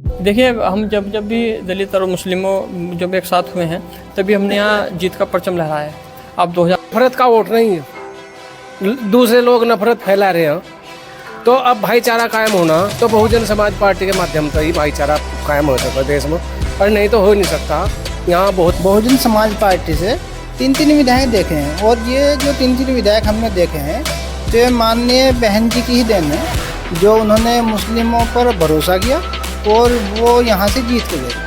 देखिए, हम जब जब भी दलित और मुस्लिमों जब एक साथ हुए हैं तभी हमने यहाँ जीत का परचम लहराया है। अब 2000 नफरत का वोट नहीं है, दूसरे लोग नफरत फैला रहे हैं, तो अब भाईचारा कायम होना तो बहुजन समाज पार्टी के माध्यम से ही भाईचारा कायम हो सकता देश में, और नहीं तो हो नहीं सकता। यहाँ बहुत बहुजन समाज पार्टी से तीन विधायक देखे हैं, और ये जो तीन विधायक हमने देखे हैं तो ये माननीय बहन जी की ही देन है, जो उन्होंने मुस्लिमों पर भरोसा किया और वो यहाँ से जीत के गए।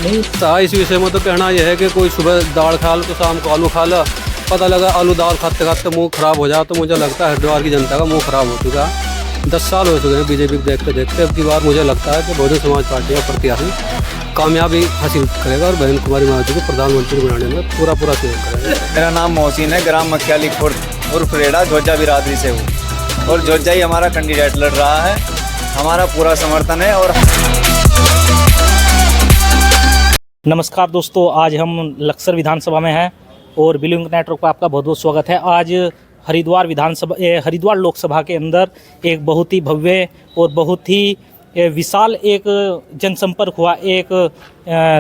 नहीं था इस विषय में तो कहना यह है कि कोई सुबह दाल खा लो तो शाम को आलू खा लो, पता लगा आलू दाल खाते खाते मुंह खराब हो जाए, तो मुझे लगता है हरिद्वार की जनता का मुंह खराब हो चुका है। 10 साल हो चुके हैं बीजेपी को देखते देखते। अब की बार मुझे लगता है कि बहुजन समाज पार्टी का प्रत्याशी कामयाबी हासिल करेगा और बहन कुमारी मायावती को प्रधानमंत्री बनाने में पूरा सहयोग करेगा। मेरा नाम मोहसिन है, ग्राम मक्याली खुर्द उर्फ रेड़ा जोजा बिरादरी से हूँ, और जोजा ही हमारा कैंडिडेट लड़ रहा है। हमारा पूरा समर्थन है। और नमस्कार दोस्तों, आज हम लक्सर विधानसभा में हैं और बिलिंग नेटवर्क पर आपका बहुत बहुत स्वागत है। आज हरिद्वार लोकसभा के अंदर एक बहुत ही भव्य और बहुत ही विशाल एक जनसंपर्क हुआ, एक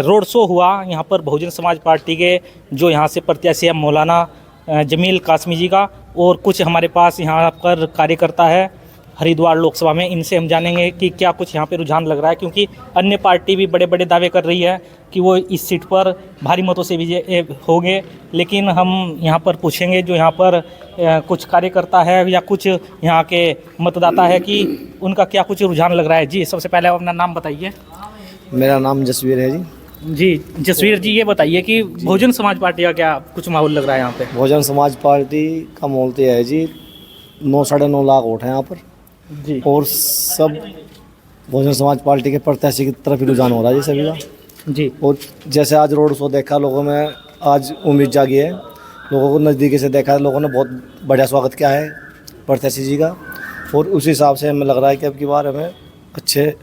रोड शो हुआ। यहाँ पर बहुजन समाज पार्टी के जो यहाँ से प्रत्याशी है मौलाना जमील कासमी जी का, और कुछ हमारे पास यहाँ पर कार्यकर्ता है हरिद्वार लोकसभा में। इनसे हम जानेंगे कि क्या कुछ यहाँ पे रुझान लग रहा है, क्योंकि अन्य पार्टी भी बड़े बड़े दावे कर रही है कि वो इस सीट पर भारी मतों से विजय होंगे। लेकिन हम यहाँ पर पूछेंगे जो यहाँ पर कुछ कार्यकर्ता है या कुछ यहाँ के मतदाता है कि उनका क्या कुछ रुझान लग रहा है। जी, सबसे पहले अपना नाम बताइए। मेरा नाम जसवीर है जी। जी जसवीर जी, ये बताइए कि बहुजन समाज पार्टी का क्या कुछ माहौल लग रहा है यहाँ पे। बहुजन समाज पार्टी का माहौल तो है जी, 9-9.5 लाख वोट हैं यहाँ पर जी, और सब बहुजन समाज पार्टी के प्रत्याशी की तरफ ही रुझान हो रहा है जी सभी का जी। और जैसे आज रोड शो देखा लोगों में, आज उम्मीद जागी है, लोगों को नज़दीकी से देखा है, लोगों ने बहुत बढ़िया स्वागत किया है प्रत्याशी जी का, और उस हिसाब से हमें लग रहा है कि अब की बार हमें अच्छे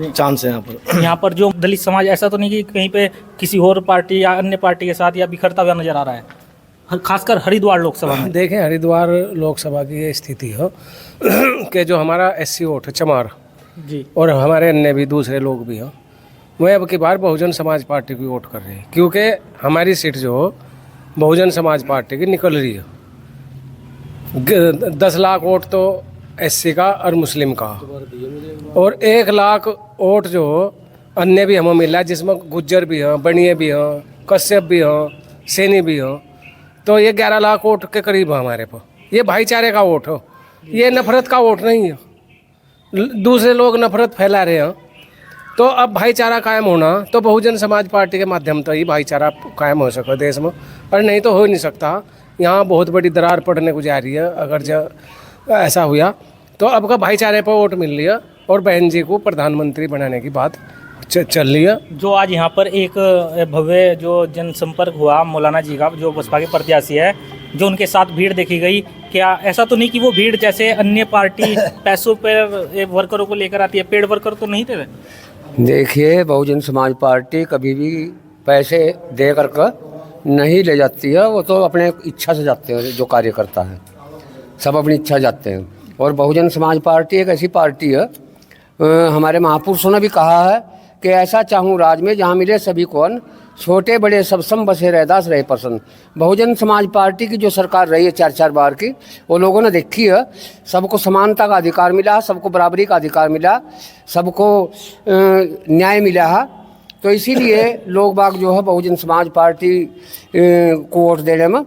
चांस है यहाँ पर जो दलित समाज, ऐसा तो नहीं कि कहीं पे किसी और पार्टी या अन्य पार्टी के साथ या बिखरता हुआ नजर आ रहा है, खासकर हरिद्वार लोकसभा में। देखें, हरिद्वार लोकसभा की ये स्थिति हो कि जो हमारा SC वोट है चमार जी, और हमारे अन्य भी दूसरे लोग भी हों, वह अब की बार बहुजन समाज पार्टी की वोट कर रहे हैं, क्योंकि हमारी सीट जो हो बहुजन समाज पार्टी की निकल रही है। 10 लाख वोट तो SC का और मुस्लिम का, और 1 लाख वोट जो अन्य भी हमें मिला है, जिसमें गुज्जर भी हों, बनिए भी हों, कश्यप भी हों, सैनी भी हों, तो ये 11 लाख वोट के करीब है हमारे पर। ये भाईचारे का वोट हो, ये नफरत का वोट नहीं है, दूसरे लोग नफरत फैला रहे हैं, तो अब भाईचारा कायम होना तो बहुजन समाज पार्टी के माध्यम से ही भाईचारा कायम हो सके देश में, और नहीं तो हो नहीं सकता। यहाँ बहुत बड़ी दरार पड़ने को जा रही है। अगर जब ऐसा हुआ तो अब का भाईचारे पर वोट मिल रही है और बहन जी को प्रधानमंत्री बनाने की बात चल रही है। जो आज यहाँ पर एक भव्य जो जनसंपर्क हुआ मौलाना जी का, जो बसपा के प्रत्याशी है, जो उनके साथ भीड़ देखी गई, क्या ऐसा तो नहीं कि वो भीड़ जैसे अन्य पार्टी पैसों पर वर्करों को लेकर आती है, पेड वर्कर तो नहीं थे? देखिए, बहुजन समाज पार्टी कभी भी पैसे दे करके नहीं ले जाती है, वो तो अपने इच्छा से जाते हैं। जो कार्यकर्ता हैं सब अपनी इच्छा जाते हैं, और बहुजन समाज पार्टी एक ऐसी पार्टी है, हमारे महापुरुषों ने भी कहा है कि ऐसा चाहूँ राज में जहाँ मिले सभी को अन्न, छोटे बड़े सब सम बसे रहदास रहे पसंद। बहुजन समाज पार्टी की जो सरकार रही है 4-4 बार की, वो लोगों ने देखी है, सबको समानता का अधिकार मिला, सबको बराबरी का अधिकार मिला, सबको न्याय मिला है। तो इसीलिए लोग बाग जो है बहुजन समाज पार्टी को वोट देने में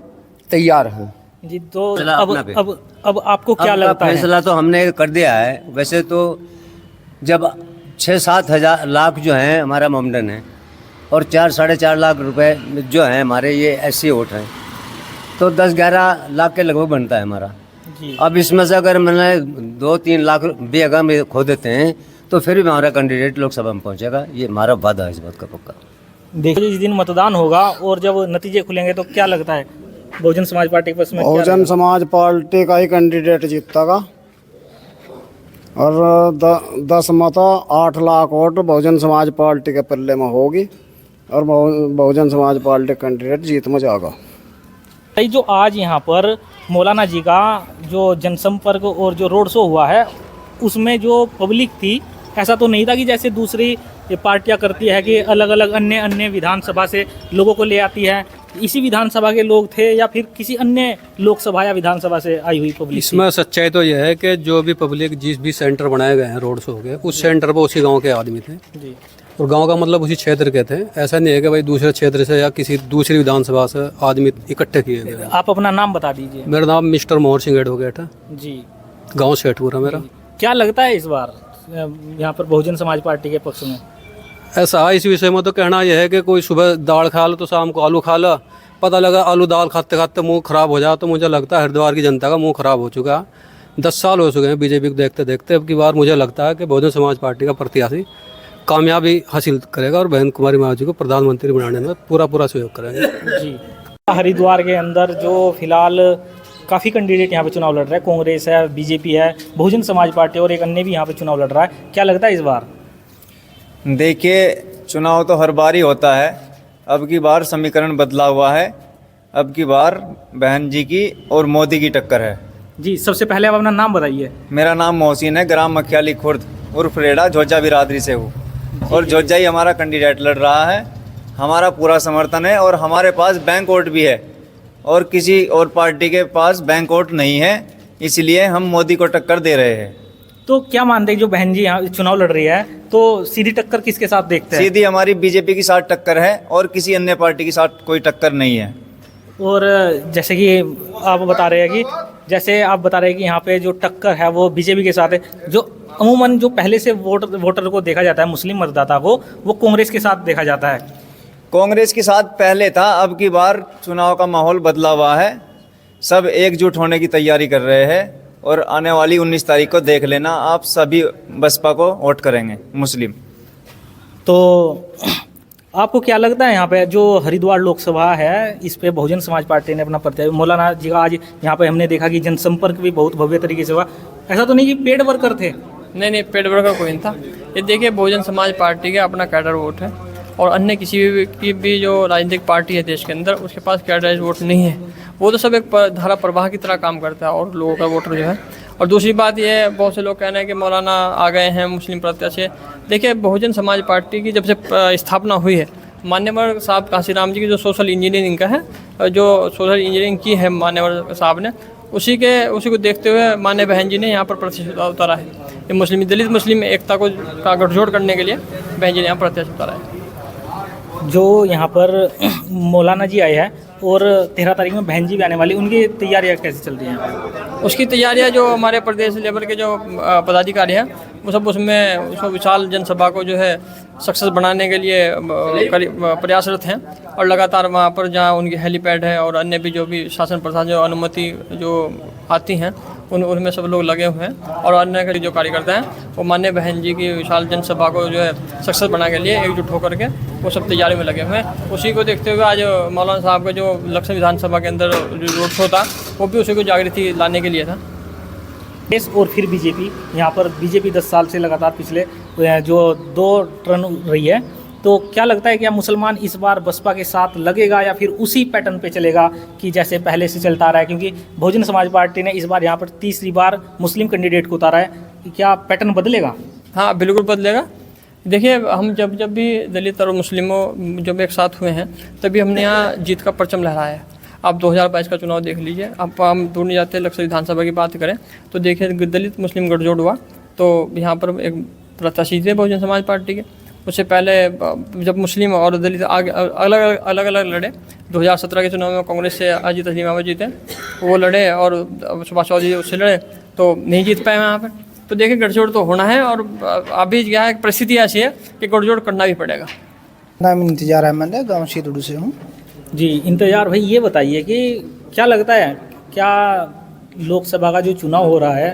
तैयार हैं जी। तो अब आपको क्या लगता है? फैसला तो हमने कर दिया है। वैसे तो जब 6-7 हजार लाख जो है हमारा आमदन है, और 4-4.5 लाख रुपए जो है हमारे ये SC वोट हैं, तो 10-11 लाख के लगभग बनता है हमारा जी। अब इसमें से अगर मैंने 2-3 लाख भी अगर खो देते हैं तो फिर भी हमारा कैंडिडेट लोकसभा में पहुंचेगा। ये हमारा वादा है इस बात का पक्का। देखिए, जिस दिन मतदान होगा और जब नतीजे खुलेंगे तो क्या लगता है बहुजन समाज पार्टी के पास में? बहुजन समाज पार्टी का ही कैंडिडेट जीतेगा, और 10 मत 8 लाख वोट बहुजन समाज पार्टी के पल्ले में होगी, और बहुजन समाज पार्टी कैंडिडेट जीत में जाएगा। जो आज यहाँ पर मौलाना जी का जो जनसंपर्क और जो रोड शो हुआ है, उसमें जो पब्लिक थी ऐसा तो नहीं था कि जैसे दूसरी पार्टियां करती है कि अलग अलग अन्य विधानसभा से लोगों को ले आती है। इसी विधानसभा के लोग थे या फिर किसी अन्य लोकसभा या विधानसभा से आई हुई पब्लिक? इसमें सच्चाई तो यह है कि जो भी पब्लिक जिस भी सेंटर बनाए गए हैं रोड शो के, उस सेंटर पर उसी गांव के आदमी थे जी। और गांव का मतलब उसी क्षेत्र के थे। ऐसा नहीं है कि भाई दूसरे क्षेत्र से या किसी दूसरी विधानसभा से आदमी इकट्ठे किए गए। आप अपना नाम बता दीजिए। मेरा नाम मिस्टर मोहर सिंह एडवोकेट है जी। गाँव सेठपुरा मेरा। क्या लगता है इस बार यहाँ पर बहुजन समाज पार्टी के पक्ष में? ऐसा इस विषय में तो कहना यह है कि कोई सुबह दाल खा लो तो शाम को आलू खा लो। पता लगा आलू दाल खाते खाते मुंह खराब हो जाए तो मुझे लगता है हरिद्वार की जनता का मुंह खराब हो चुका है। 10 साल हो चुके हैं बीजेपी को देखते देखते। अब की बार मुझे लगता है कि बहुजन समाज पार्टी का प्रत्याशी कामयाबी हासिल करेगा और बहन कुमारी महाराज को प्रधानमंत्री बनाने में पूरा सहयोग करेंगे। जी। हरिद्वार के अंदर जो फिलहाल काफ़ी कैंडिडेट यहाँ पे चुनाव लड़ रहे हैं, कांग्रेस है, बीजेपी है, बहुजन समाज पार्टी और एक अन्य भी यहाँ पे चुनाव लड़ रहा है। क्या लगता है इस बार? देखिए, चुनाव तो हर बार ही होता है। अब की बार समीकरण बदला हुआ है। अब की बार बहन जी की और मोदी की टक्कर है। जी। सबसे पहले आप अपना नाम बताइए। मेरा नाम मोहसिन है, ग्राम मखियाली खुर्द उर्फ रेड़ा, झोजा बिरादरी से हूँ और झोजा ही हमारा कैंडिडेट लड़ रहा है। हमारा पूरा समर्थन है और हमारे पास बैंक वोट भी है और किसी और पार्टी के पास बैंक वोट नहीं है, इसलिए हम मोदी को टक्कर दे रहे हैं। तो क्या मानते हैं जो बहन जी यहाँ चुनाव लड़ रही है तो सीधी टक्कर किसके साथ देखते हैं? सीधी हमारी बीजेपी के साथ टक्कर है और किसी अन्य पार्टी के साथ कोई टक्कर नहीं है। और जैसे कि आप बता रहे हैं कि यहाँ पे जो टक्कर है वो बीजेपी के साथ है। जो अमूमन जो पहले से वोटर को देखा जाता है, मुस्लिम मतदाता को, वो कांग्रेस के साथ देखा जाता है। कांग्रेस के साथ पहले था, अब की बार चुनाव का माहौल बदला हुआ है। सब एकजुट होने की तैयारी कर रहे हैं और आने वाली 19 तारीख को देख लेना, आप सभी बसपा को वोट करेंगे मुस्लिम। तो आपको क्या लगता है यहाँ पे जो हरिद्वार लोकसभा है इस पे बहुजन समाज पार्टी ने अपना प्रत्याशी मौलाना जी का आज यहाँ पे हमने देखा कि जनसंपर्क भी बहुत भव्य तरीके से हुआ। ऐसा तो नहीं कि पेड वर्कर थे? नहीं, पेड वर्कर कोई नहीं था। ये देखिए, बहुजन समाज पार्टी का अपना कैडर वोट है और अन्य किसी की भी जो राजनीतिक पार्टी है देश के अंदर, उसके पास कैडराइज वोट नहीं है। वो तो सब एक धारा प्रवाह की तरह काम करता है और लोगों का वोटर जो है। और दूसरी बात ये है, बहुत से लोग कहना है कि मौलाना आ गए हैं मुस्लिम प्रत्याशी। देखिए, बहुजन समाज पार्टी की जब से स्थापना हुई है, मान्यवर साहब काशीराम जी की जो सोशल इंजीनियरिंग का है, जो सोशल इंजीनियरिंग की है मान्यवर साहब ने, उसी को देखते हुए मान्य बहन जी ने यहाँ पर प्रत्याशी उतारा है। ये मुस्लिम दलित मुस्लिम एकता को गठजोड़ करने के लिए बहन जी ने यहाँ प्रत्याशी उतारा है। जो यहाँ पर मौलाना जी आए हैं और 13 तारीख में बहन जी भी आने वाली, उनकी तैयारियाँ कैसे चल रही हैं? उसकी तैयारियाँ जो हमारे प्रदेश लेवल के जो पदाधिकारी हैं वो सब उसमें विशाल जनसभा को जो है सक्सेस बनाने के लिए प्रयासरत हैं और लगातार वहाँ पर जहाँ उनकी हेलीपैड है और अन्य भी जो भी शासन प्रशासन जो अनुमति जो आती हैं उनमें सब लोग लगे हुए हैं और अन्य जो कार्यकर्ता हैं वो मान्य बहन जी की विशाल जनसभा को जो है सक्सेस बनाने के लिए एकजुट होकर के वो सब तैयारी में लगे हुए हैं। उसी को देखते हुए आज मौलाना साहब का जो लखनऊ विधानसभा के अंदर रोड शो था वो भी उसी को जागृति लाने के लिए था। कांग्रेस और फिर बीजेपी, यहाँ पर बीजेपी 10 साल से लगातार पिछले जो 2 टर्न रही है, तो क्या लगता है क्या मुसलमान इस बार बसपा के साथ लगेगा या फिर उसी पैटर्न पे चलेगा कि जैसे पहले से चलता रहा है? क्योंकि बहुजन समाज पार्टी ने इस बार यहाँ पर तीसरी बार मुस्लिम कैंडिडेट को उतारा है, क्या पैटर्न बदलेगा? हाँ, बिल्कुल बदलेगा। देखिए, हम जब भी दलित और मुस्लिमों जब एक साथ हुए हैं तभी हमने यहाँ जीत का परचम लहराया है। आप 2022 का चुनाव देख लीजिए। अब हम दूर नहीं जाते, लखनऊ विधानसभा की बात करें तो देखिए दलित मुस्लिम गठजोड़ हुआ तो यहाँ पर एक प्रत्याशी थे बहुजन समाज पार्टी के। उससे पहले जब मुस्लिम और दलित आगे अलग अलग लड़े, 2017 के चुनाव में कांग्रेस से अजीत तस्लीम अहमद जीते, वो लड़े और सुभाष चौधरी उससे लड़े तो नहीं जीत पाए वहाँ पर। तो देखिए, गठजोड़ तो होना है और अभी क्या है, परिस्थिति ऐसी है कि गठजोड़ करना भी पड़ेगा। नाम इंतजार अहमद है, गाँव शीतुड़ से हूँ। जी, इंतजार भाई, ये बताइए कि क्या लगता है क्या लोकसभा का जो चुनाव हो रहा है,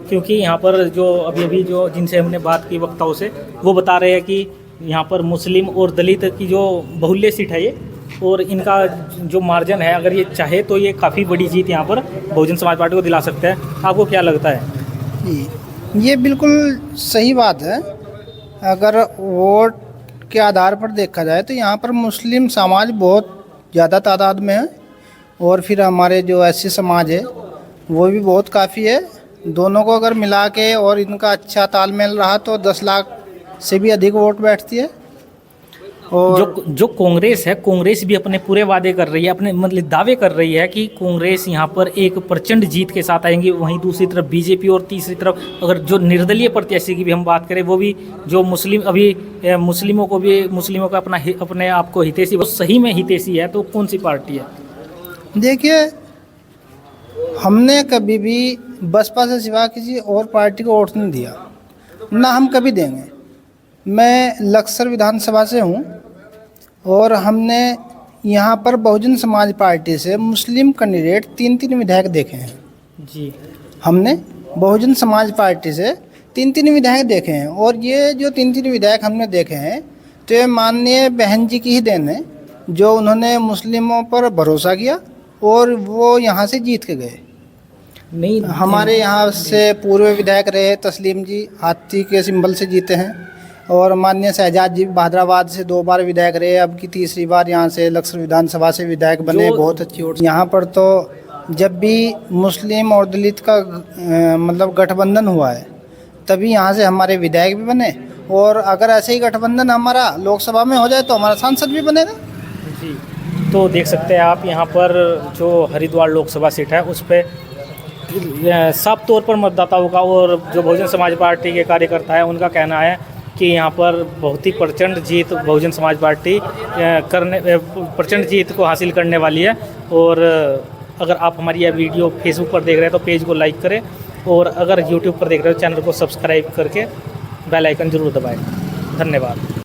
क्योंकि यहाँ पर जो अभी जो जिनसे हमने बात की वक्ताओं से, वो बता रहे हैं कि यहाँ पर मुस्लिम और दलित की जो बहुल्य सीट है ये, और इनका जो मार्जिन है, अगर ये चाहे तो ये काफ़ी बड़ी जीत यहाँ पर बहुजन समाज पार्टी को दिला सकता है। आपको क्या लगता है? ये बिल्कुल सही बात है। अगर वोट के आधार पर देखा जाए तो यहाँ पर मुस्लिम समाज बहुत ज़्यादा तादाद में है और फिर हमारे जो एससी समाज है वो भी बहुत काफ़ी है दोनों को अगर मिला के और इनका अच्छा तालमेल रहा तो 10 लाख से भी अधिक वोट बैठती है। और जो कांग्रेस है, कांग्रेस भी अपने पूरे वादे कर रही है, अपने मतलब दावे कर रही है कि कांग्रेस यहाँ पर एक प्रचंड जीत के साथ आएंगी। वहीं दूसरी तरफ बीजेपी और तीसरी तरफ अगर जो निर्दलीय प्रत्याशी की भी हम बात करें, वो भी जो मुस्लिम अभी मुस्लिमों का अपने आप को हितैषी, वो सही में हितैषी है, तो कौन सी पार्टी है? देखिए, हमने कभी भी बसपा से सिवा किसी और पार्टी को वोट नहीं दिया, ना हम कभी देंगे। मैं लक्सर विधानसभा से हूँ और हमने यहाँ पर बहुजन समाज पार्टी से मुस्लिम कैंडिडेट 3 विधायक देखे हैं जी। हमने बहुजन समाज पार्टी से 3 विधायक देखे हैं, और ये जो 3 विधायक हमने देखे हैं तो ये माननीय बहन जी की ही देन है, जो उन्होंने मुस्लिमों पर भरोसा किया और वो यहाँ से जीत के गए। नहीं, हमारे यहाँ से पूर्व विधायक रहे तस्लीम जी, हाथी के सिंबल से जीते हैं, और माननीय शहजाद जी भादराबाद से 2 बार विधायक रहे, अब की तीसरी बार यहाँ से लक्सर विधानसभा से विधायक बने। बहुत अच्छी वोट यहाँ पर। तो जब भी मुस्लिम और दलित का मतलब गठबंधन हुआ है, तभी यहाँ से हमारे विधायक भी बने, और अगर ऐसे ही गठबंधन हमारा लोकसभा में हो जाए तो हमारा सांसद भी बनेगा जी। तो देख सकते हैं आप यहाँ पर जो हरिद्वार लोकसभा सीट है उस पर साफ तौर पर मतदाताओं का और जो बहुजन समाज पार्टी के कार्यकर्ता है उनका कहना है कि यहाँ पर बहुत ही प्रचंड जीत बहुजन समाज पार्टी प्रचंड जीत को हासिल करने वाली है। और अगर आप हमारी यह वीडियो फेसबुक पर देख रहे हैं तो पेज को लाइक करें, और अगर यूट्यूब पर देख रहे हो चैनल को सब्सक्राइब करके बेल आइकन जरूर दबाएं। धन्यवाद।